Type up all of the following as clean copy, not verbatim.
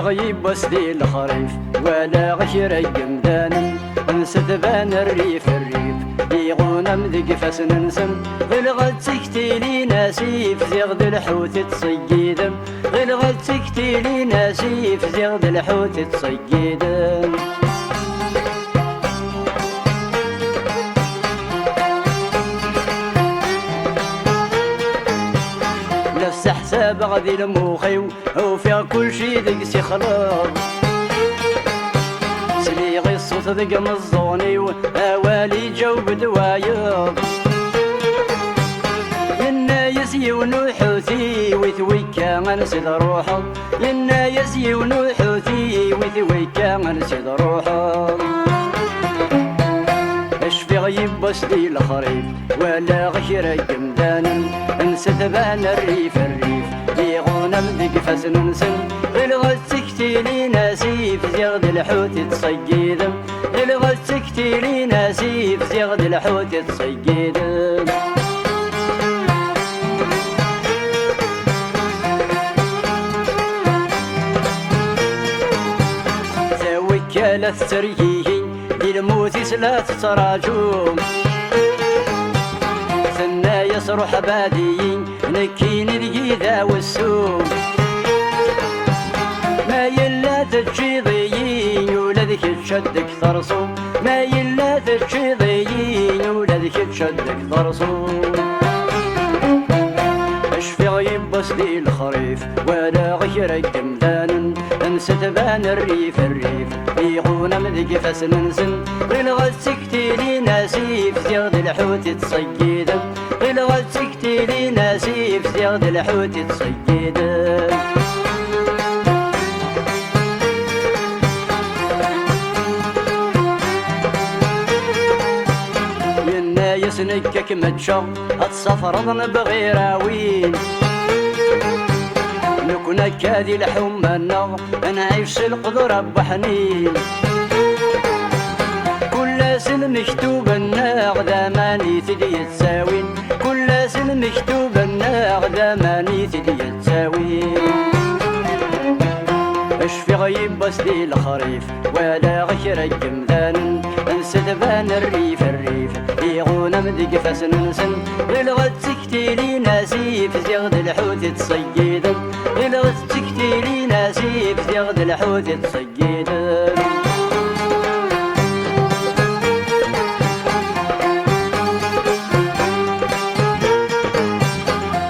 غيب وسدي الخريف ولا غشر يمدان نستبان الريف يغون مذق فسن نسم غلغت سكتي لي ناسيف زيغد الحوت تصيدم غلغت سكتي لي ناسيف زيغد الحوت تصيدم نفس حساب غادي الموخي وفيها كل شي دقسي خلاص سليغي الصوت ذق مزوني وأوالي جو بدوايض للنايس يونو حوثي ويثويكا غنسد روحه للنايس يونو حوثي ويثويكا غنسد روحه اشفي غيب وسدي الخريف ولا غشر يمدان نستبان الريف يغون مذق فسن نسم غلغت سكتي لي ناسيف زيغد الحوت تصيدم غلغت سكتي لي ناسيف زيغد الحوت تصيدم ثوي كالث تريهي الموت سلات تراجوم ثنا يصرح بادي نكين الجيذا والسوم ما يلا تجيضيين ولدك تشدك ثرصوم ما يلا تجيضيين ولدك تشدك ثرصوم اشفي غيب وسدي الخريف ولا غير الجمدان نستبان الريف يغون مذق فسن نسن غلغت سكتي لي ناسيف زيغد الحوت تصيدم غلغت سكتي لي ناسيف زيغد الحوت تصيدم ينايس نكك متشغ اتصفرضن بغيراوين نكون كادي الحمى النغ نعيش القدرة بحنين كل سن مكتوب الناغ داماني تدي تساوين كل سن مكتوب الناغ داماني تدي تساوين اشفي غيب وسدي الخريف ولا غشر الجمدان نستبان الريف يغون مذق فسن نسن غلغت سكتي لي ناسيف زيغد الحوت تصيدم غلغت سكتي لي ناسيف زيغد الحوت تصيدم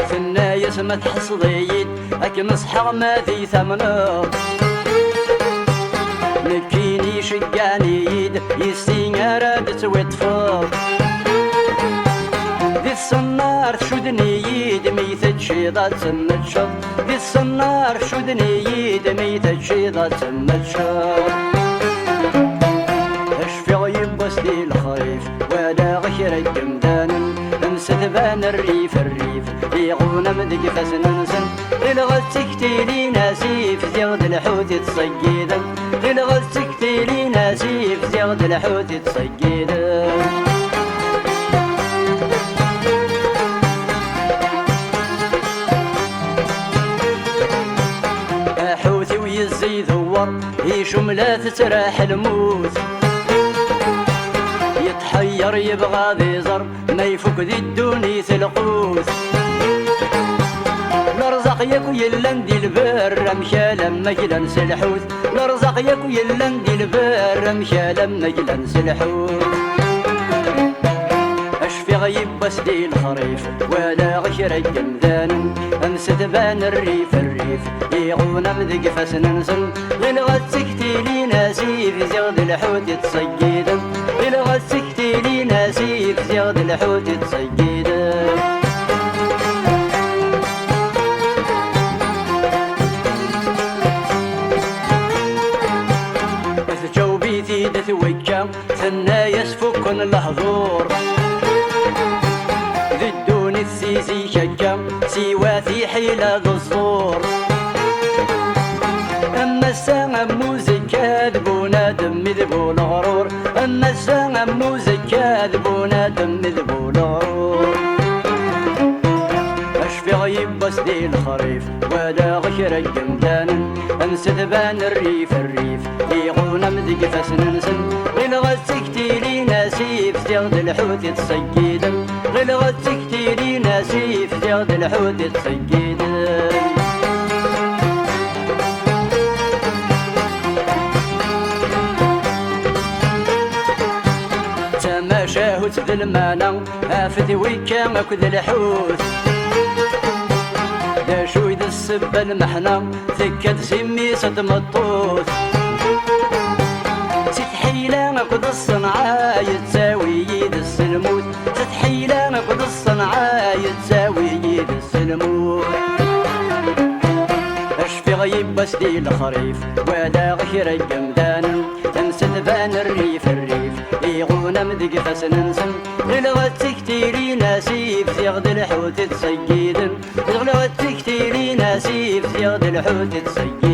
في النايس ما تحصديد اكنس حغما ذي ثمنه نكيني شقاني يد يستين رادت ويتفض ذي الصنار شدني يد ميت شيضات سمتشض ذي الصنار شدني يد ميت شيضات سمتشض اشفي غيب وسدي الخريف ولا غشر الجمدان نستبان الريف يغون مذق فسن نسن غلغت سكتي لي ناسيف زيغد الحوت تصيدم غلغت سكتي لي ناسيف زيغد الحوت تصيدم حوثي ويزي ذور يشم لا تتراح الموت يتحير يبغى ذي زر ما يفك ذي الدونيث القوت الرزق ياكو يلندي البر مشى لما جلنس الحوت الرزق ياكو يلندي البر مشى لما جلنس الحوت اشفي غيب وسدي الخريف ولا غشر الجمدان نستبان الريف يغون مذق فسن نسن غلغت سكتي لي ناسيف زيغد الحوت تصيدم غلغت سكتي لي ناسيف زيغد الحوت تصيدم ثيدة وجام ثنا يسفكن الحضور ذي الدون السيسي شجام سيواتي حيلة الصور أما الساعة موزك كاذبونا دم ذبو الغرور أما الساعة موزك كاذبونا دم ذبو الغرور اشفي غيب يبس دي الخريف ولا غشر الجمدان انسى ذبان الريف يغون مذق فسننسن غلغت سكتيلي ناسيف زيغد الحوت يتسجيدن غلغت سكتيلي ناسيف زيغد الحوت يتسجيدن شاهوت ذي المانا افذي ويكا اكو ذي الحوت دا شوي ذي السبة المحنة ثكت سمي صد مطوث ستحيلة اكو ذي الصنعاء يتساوي ذي السلموت ستحيلة اكو ذي الصنعاء يتساوي ذي السلموت اشفي غيب بس دي الخريف ولا غشر الجمدان تنسى ذبان الريف يغون مذق فسننسن غلغت تكتيري ناسيف زيغد الحوت تسجيدن غلغت تكتيري ناسيف زيغد الحوت تسجيدن